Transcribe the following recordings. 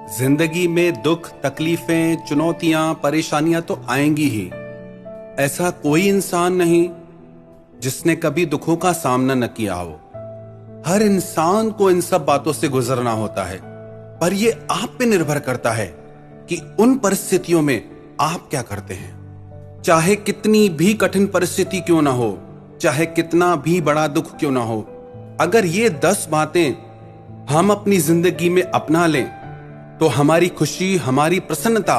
जिंदगी में दुख, तकलीफें, चुनौतियां, परेशानियां तो आएंगी ही। ऐसा कोई इंसान नहीं जिसने कभी दुखों का सामना न किया हो। हर इंसान को इन सब बातों से गुजरना होता है, पर यह आप पे निर्भर करता है कि उन परिस्थितियों में आप क्या करते हैं। चाहे कितनी भी कठिन परिस्थिति क्यों ना हो, चाहे कितना भी बड़ा दुख क्यों ना हो, अगर ये 10 बातें हम अपनी जिंदगी में अपना लें तो हमारी खुशी, हमारी प्रसन्नता,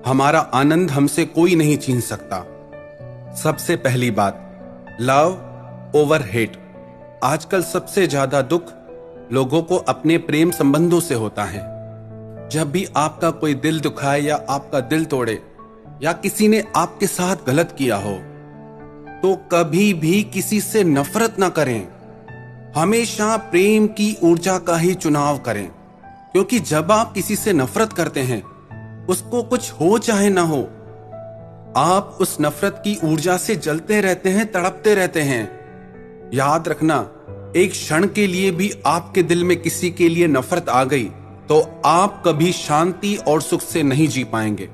हमारा आनंद हमसे कोई नहीं छीन सकता। सबसे पहली बात, लव ओवर हेट। आजकल सबसे ज्यादा दुख लोगों को अपने प्रेम संबंधों से होता है। जब भी आपका कोई दिल दुखाए या आपका दिल तोड़े या किसी ने आपके साथ गलत किया हो, तो कभी भी किसी से नफरत ना करें। हमेशा प्रेम की ऊर्जा का ही चुनाव करें, क्योंकि जब आप किसी से नफरत करते हैं, उसको कुछ हो चाहे ना हो, आप उस नफरत की ऊर्जा से जलते रहते हैं, तड़पते रहते हैं। याद रखना, एक क्षण के लिए भी आपके दिल में किसी के लिए नफरत आ गई तो आप कभी शांति और सुख से नहीं जी पाएंगे।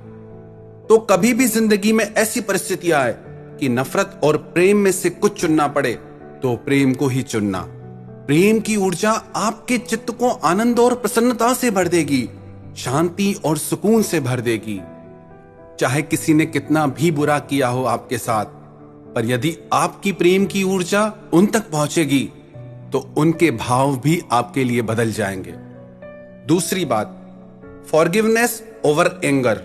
तो कभी भी जिंदगी में ऐसी परिस्थिति आए कि नफरत और प्रेम में से कुछ चुनना पड़े, तो प्रेम को ही चुनना। प्रेम की ऊर्जा आपके चित्त को आनंद और प्रसन्नता से भर देगी, शांति और सुकून से भर देगी। चाहे किसी ने कितना भी बुरा किया हो आपके साथ, पर यदि आपकी प्रेम की ऊर्जा उन तक पहुंचेगी तो उनके भाव भी आपके लिए बदल जाएंगे। दूसरी बात, फॉरगिवनेस ओवर एंगर।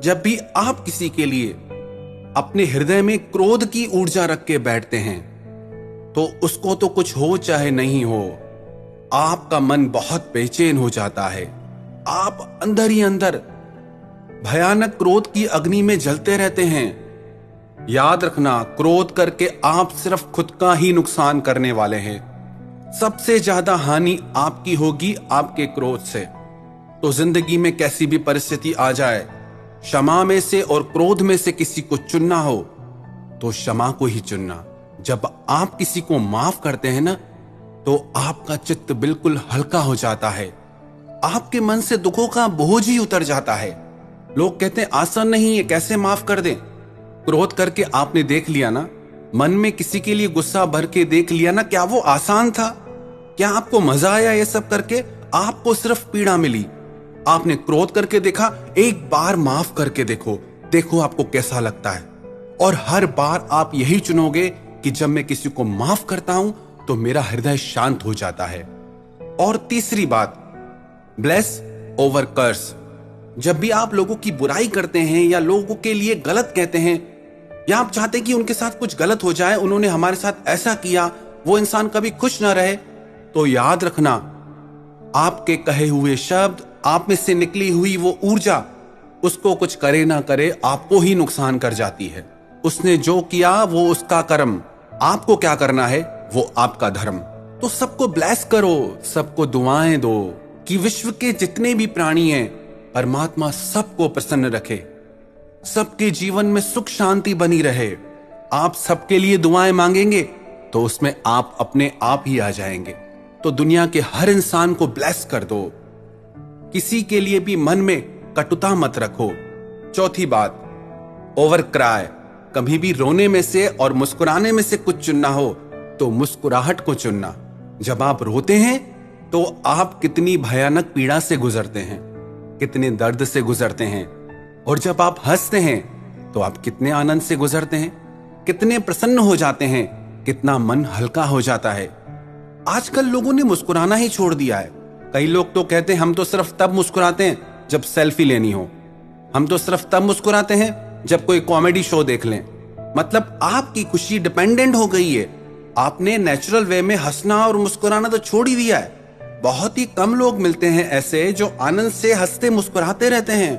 जब भी आप किसी के लिए अपने हृदय में क्रोध की ऊर्जा रख के बैठते हैं, तो उसको तो कुछ हो चाहे नहीं हो, आपका मन बहुत बेचैन हो जाता है। आप अंदर ही अंदर भयानक क्रोध की अग्नि में जलते रहते हैं। याद रखना, क्रोध करके आप सिर्फ खुद का ही नुकसान करने वाले हैं। सबसे ज्यादा हानि आपकी होगी आपके क्रोध से। तो जिंदगी में कैसी भी परिस्थिति आ जाए, क्षमा में से और क्रोध में से किसी को चुनना हो तो क्षमा को ही चुनना। जब आप किसी को माफ करते हैं ना, तो आपका चित्त बिल्कुल हल्का हो जाता है। आपके मन से दुखों का बोझ ही उतर जाता है। लोग कहते हैं आसान नहीं है, कैसे माफ कर दें। क्रोध करके आपने देख लिया ना, मन में किसी के लिए गुस्सा भर के देख लिया ना, क्या वो आसान था? क्या आपको मजा आया ये सब करके? आपको सिर्फ पीड़ा मिली। आपने क्रोध करके देखा, एक बार माफ करके देखो, देखो आपको कैसा लगता है। और हर बार आप यही चुनोगे कि जब मैं किसी को माफ करता हूं तो मेरा हृदय शांत हो जाता है। और तीसरी बात, ब्लेस ओवर कर्स। जब भी आप लोगों की बुराई करते हैं या लोगों के लिए गलत कहते हैं, या आप चाहते कि उनके साथ कुछ गलत हो जाए, उन्होंने हमारे साथ ऐसा किया, वो इंसान कभी खुश ना रहे, तो याद रखना, आपके कहे हुए शब्द, आप में से निकली हुई वो ऊर्जा, उसको कुछ करे ना करे, आपको ही नुकसान कर जाती है। उसने जो किया वो उसका कर्म, आपको क्या करना है वो आपका धर्म। तो सबको ब्लेस करो, सबको दुआएं दो कि विश्व के जितने भी प्राणी हैं, परमात्मा सबको प्रसन्न रखे, सबके जीवन में सुख शांति बनी रहे। आप सबके लिए दुआएं मांगेंगे तो उसमें आप अपने आप ही आ जाएंगे। तो दुनिया के हर इंसान को ब्लेस कर दो, किसी के लिए भी मन में कटुता मत रखो। चौथी बात, ओवर क्राई। कभी भी रोने में से और मुस्कुराने में से कुछ चुनना हो तो मुस्कुराहट को चुनना। जब आप रोते हैं तो आप कितनी भयानक पीड़ा से गुजरते हैं, कितने दर्द से गुजरते हैं, और जब आप हंसते हैं तो आप कितने आनंद से गुजरते हैं, कितने प्रसन्न हो जाते हैं, कितना मन हल्का हो जाता है। आजकल लोगों ने मुस्कुराना ही छोड़ दिया है। कई लोग तो कहते हैं हम तो सिर्फ तब मुस्कुराते हैं जब सेल्फी लेनी हो, हम तो सिर्फ तब मुस्कुराते हैं जब कोई कॉमेडी शो देख लें। मतलब आपकी खुशी डिपेंडेंट हो गई है। आपने नेचुरल वे में हंसना और मुस्कुराना तो छोड़ ही दिया है। बहुत ही कम लोग मिलते हैं ऐसे जो आनंद से हंसते मुस्कुराते रहते हैं।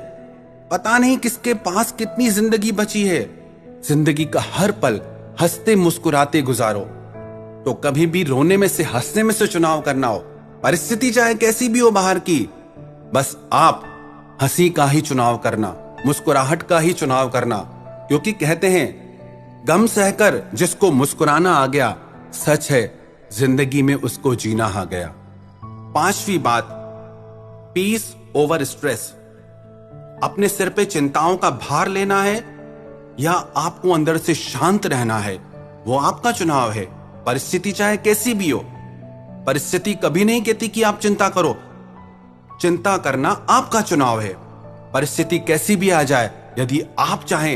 पता नहीं किसके पास कितनी जिंदगी बची है। जिंदगी का हर पल हंसते मुस्कुराते गुजारो। तो कभी भी रोने में से हंसने में से चुनाव करना हो, परिस्थिति चाहे कैसी भी हो बाहर की, बस आप हंसी का ही चुनाव करना, मुस्कुराहट का ही चुनाव करना। क्योंकि कहते हैं गम सहकर जिसको मुस्कुराना आ गया, सच है जिंदगी में उसको जीना आ गया। पांचवी बात, पीस ओवर स्ट्रेस। अपने सिर पे चिंताओं का भार लेना है या आपको अंदर से शांत रहना है, वो आपका चुनाव है। परिस्थिति चाहे कैसी भी हो, परिस्थिति कभी नहीं कहती कि आप चिंता करो। चिंता करना आपका चुनाव है। परिस्थिति कैसी भी आ जाए, यदि आप चाहें,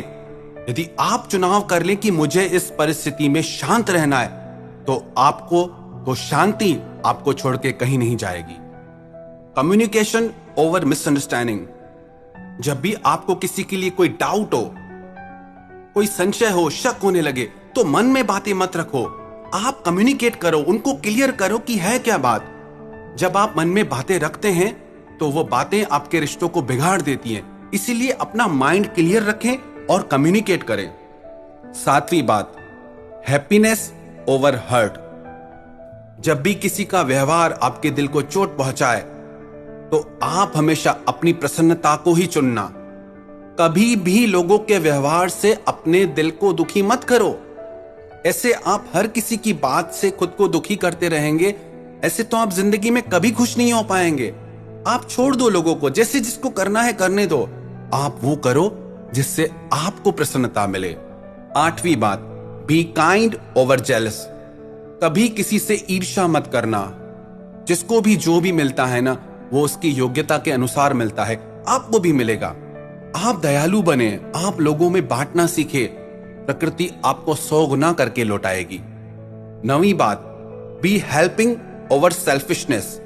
यदि आप चुनाव कर लें कि मुझे इस परिस्थिति में शांत रहना है, तो शांति आपको छोड़ के कहीं नहीं जाएगी। Communication over misunderstanding. जब भी आपको किसी के लिए कोई डाउट हो, कोई संशय हो, शक होने लगे, तो मन में बातें मत रखो। आप कम्युनिकेट करो, उनको क्लियर करो कि है क्या बात। जब आप मन में बातें रखते हैं तो वो बातें आपके रिश्तों को बिगाड़ देती हैं। इसीलिए अपना माइंड क्लियर रखें और कम्युनिकेट करें। 7वीं बात, हैप्पीनेस ओवर हर्ट। जब भी किसी का व्यवहार आपके दिल को चोट पहुंचाए तो आप हमेशा अपनी प्रसन्नता को ही चुनना। कभी भी लोगों के व्यवहार से अपने दिल को दुखी मत करो। ऐसे आप हर किसी की बात से खुद को दुखी करते रहेंगे, ऐसे तो आप जिंदगी में कभी खुश नहीं हो पाएंगे। आप छोड़ दो लोगों को, जैसे जिसको करना है करने दो। आप वो करो जिससे आपको प्रसन्नता मिले। 8वीं बात, बी काइंड ओवर जेलस। कभी किसी से ईर्ष्या मत करना। जिसको भी जो भी मिलता है ना, वो उसकी योग्यता के अनुसार मिलता है, आपको भी मिलेगा। आप दयालु बने, आप लोगों में बांटना सीखे, प्रकृति आपको 100 गुना करके लौटाएगी। 9वीं बात, बी हेल्पिंग ओवर सेल्फिशनेस।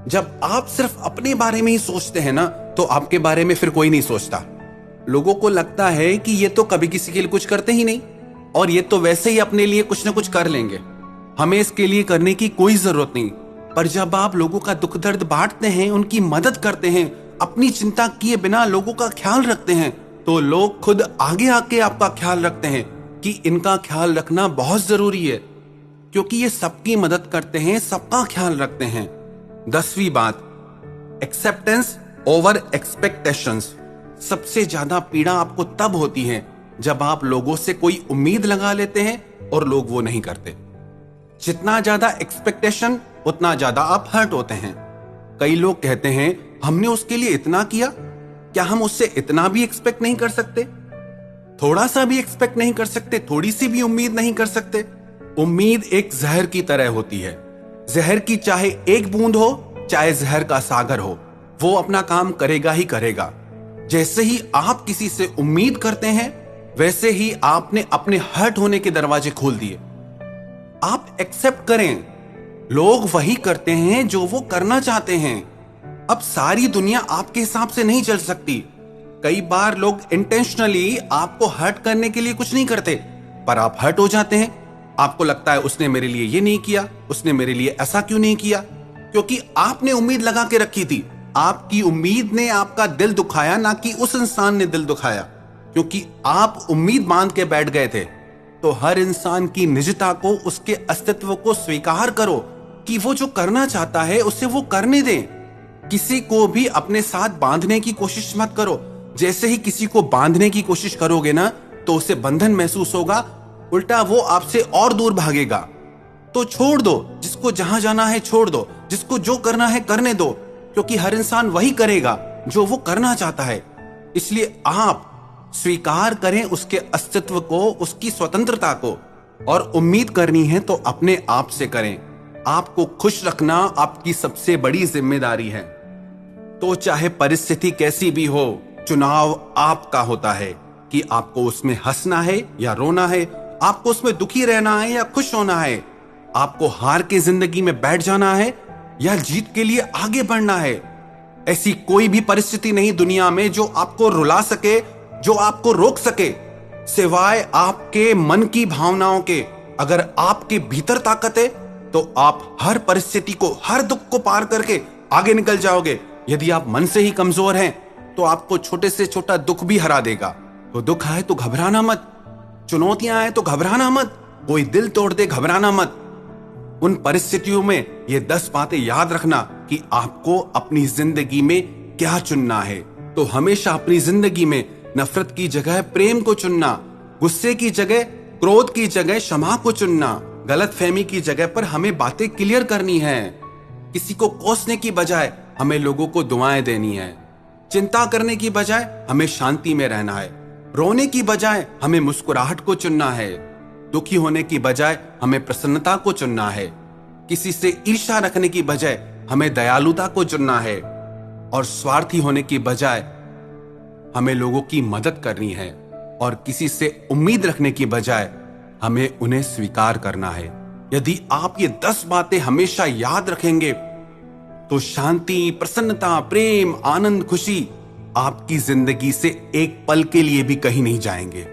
जब आप सिर्फ अपने बारे में ही सोचते हैं ना, तो आपके बारे में फिर कोई नहीं सोचता। लोगों को लगता है कि ये तो कभी किसी के लिए कुछ करते ही नहीं, और ये तो वैसे ही अपने लिए कुछ ना कुछ कर लेंगे, हमें इसके लिए करने की कोई जरूरत नहीं। पर जब आप लोगों का दुख दर्द बांटते हैं, उनकी मदद करते हैं, अपनी चिंता किए बिना लोगों का ख्याल रखते हैं, तो लोग खुद आगे आके आपका ख्याल रखते हैं कि इनका ख्याल रखना बहुत जरूरी है, क्योंकि ये सबकी मदद करते हैं, सबका ख्याल रखते हैं। 10वीं बात, एक्सेप्टेंस ओवर एक्सपेक्टेशंस। सबसे ज्यादा पीड़ा आपको तब होती है जब आप लोगों से कोई उम्मीद लगा लेते हैं और लोग वो नहीं करते। जितना ज्यादा एक्सपेक्टेशन, उतना ज्यादा आप हर्ट होते हैं। कई लोग कहते हैं, हमने उसके लिए इतना किया, क्या हम उससे इतना भी एक्सपेक्ट नहीं कर सकते? थोड़ा सा भी एक्सपेक्ट नहीं कर सकते? थोड़ी सी भी उम्मीद नहीं कर सकते? उम्मीद एक जहर की तरह होती है। जहर की चाहे एक बूंद हो, चाहे जहर का सागर हो, वो अपना काम करेगा ही करेगा। जैसे ही आप किसी से उम्मीद करते हैं, वैसे ही आपने अपने हर्ट होने के दरवाजे खोल दिए। आप एक्सेप्ट करें, लोग वही करते हैं जो वो करना चाहते हैं। अब सारी दुनिया आपके हिसाब से नहीं चल सकती। कई बार लोग इंटेंशनली आपको हर्ट करने के लिए कुछ नहीं करते, पर आप हर्ट हो जाते हैं। आपको लगता है उसने मेरे लिए ये नहीं किया, उसने मेरे लिए ऐसा क्यों नहीं किया, क्योंकि आपने उम्मीद लगा के रखी थी। आपकी उम्मीद ने आपका दिल दुखाया, ना कि उस इंसान ने दिल दुखाया, क्योंकि आप उम्मीद बांध के बैठ गए थे। तो हर इंसान की निजता को, उसके अस्तित्व को स्वीकार करो कि वो जो करना चाहता है उसे वो करने दें। किसी को भी अपने साथ बांधने की कोशिश मत करो। जैसे ही किसी को बांधने की कोशिश करोगे ना, तो उसे बंधन महसूस होगा, उल्टा वो आपसे और दूर भागेगा। तो छोड़ दो, जिसको जहां जाना है छोड़ दो, जिसको जो करना है करने दो, क्योंकि हर इंसान वही करेगा जो वो करना चाहता है। इसलिए आप स्वीकार करें उसके अस्तित्व को, उसकी स्वतंत्रता को, और उम्मीद करनी है तो अपने आप से करें। आपको खुश रखना आपकी सबसे बड़ी जिम्मेदारी है। तो चाहे परिस्थिति कैसी भी हो, चुनाव आपका होता है कि आपको उसमें हंसना है या रोना है, आपको उसमें दुखी रहना है या खुश होना है, आपको हार के जिंदगी में बैठ जाना है या जीत के लिए आगे बढ़ना है। ऐसी कोई भी परिस्थिति नहीं दुनिया में जो आपको रुला सके, जो आपको रोक सके, सिवाय आपके मन की भावनाओं के। अगर आपके भीतर ताकत है तो आप हर परिस्थिति को, हर दुख को पार करके आगे निकल जाओगे। यदि आप मन से ही कमजोर हैं तो आपको छोटे से छोटा दुख भी हरा देगा। तो दुख आए तो घबराना मत, चुनौतियां आए तो घबराना मत, कोई दिल तोड़ दे घबराना मत। उन परिस्थितियों में ये 10 बातें याद रखना कि आपको अपनी जिंदगी में क्या चुनना है। तो हमेशा अपनी जिंदगी में नफरत की जगह प्रेम को चुनना, गुस्से की जगह, क्रोध की जगह क्षमा को चुनना, गलत फहमी की जगह पर हमें बातें क्लियर करनी है। किसी को कोसने की बजाय हमें लोगों को दुआएं देनी है। चिंता करने की बजाय हमें शांति में रहना है। रोने की बजाय हमें मुस्कुराहट को चुनना है। दुखी होने की बजाय हमें प्रसन्नता को चुनना है। किसी से ईर्ष्या रखने की बजाय हमें दयालुता को चुनना है। और स्वार्थी होने की बजाय हमें लोगों की मदद करनी है। और किसी से उम्मीद रखने की बजाय हमें उन्हें स्वीकार करना है। यदि आप ये 10 बातें हमेशा याद रखेंगे तो शांति, प्रसन्नता, प्रेम, आनंद, खुशी आपकी जिंदगी से एक पल के लिए भी कहीं नहीं जाएंगे।